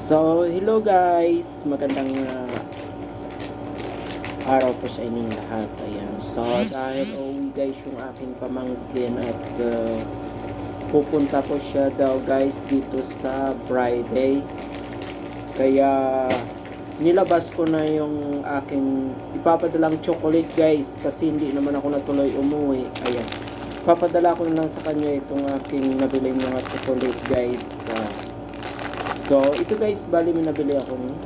So, hello guys! Magandang araw po sa inyong lahat. Ayan. So, dahil uwi guys yung aking pamangkin at pupunta po siya daw guys dito sa Friday. Kaya, nilabas ko na yung aking ipapadalang chocolate guys kasi hindi naman ako natuloy umuwi. Ayan. Papadala ko na lang sa kanya itong aking nabiling mga chocolate guys. So, ito guys, bali may nabili ako ng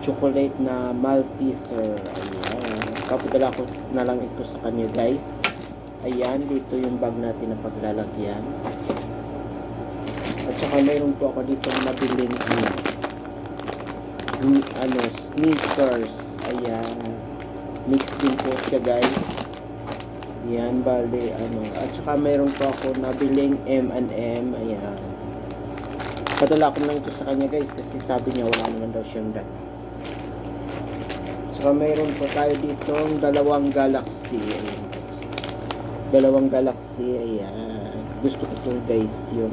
chocolate na Malteser. Ayan. Papadala ko na lang ito sa kanya guys. Ayan, dito yung bag natin na paglalagyan. At saka mayroon po ako dito nabiling sneakers. Ayan. Mix din po siya guys. Ayan, bali At saka mayroon po ako nabiling M&M. Ayan. Padala ko lang ito sa kanya guys kasi sabi niya wala naman daw siyang dala. Saka mayroon po tayo dito dalawang Galaxy. Ayan. Dalawang Galaxy. Ayan. Gusto ko ito guys yung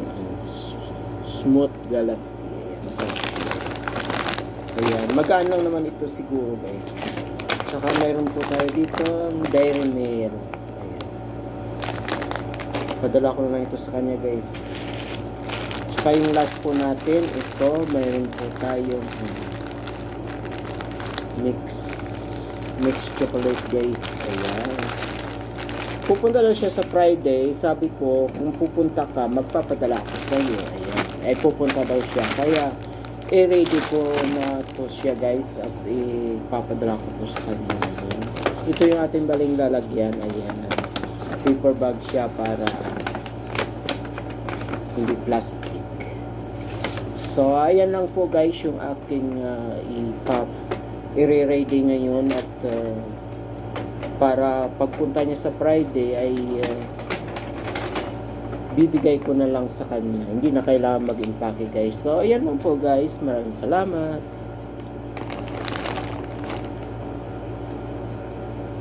smooth Galaxy. Ayan. Ayan. Magaan lang naman ito siguro guys. Saka mayroon po tayo dito Dairy Milk. Ayan. Padala ko lang ito sa kanya guys. Saka yung last po natin, ito, mayroon po tayong mix chocolate guys. Ayan. Pupunta lang siya sa Friday. Sabi ko, kung pupunta ka, magpapadala ako sa iyo. Ayan. Eh, pupunta daw siya. Kaya, i-ready po na to siya guys. At ipapadala ko po sa kanya. Ayan. Ito yung ating baling lalagyan. Ayan. Paper bag siya para hindi plastic. So, ayan lang po guys yung aking i-ready ngayon at para pagpunta niya sa Friday ay bibigay ko na lang sa kanya. Hindi na kailangan mag-impake guys. So, ayan lang po guys. Maraming salamat.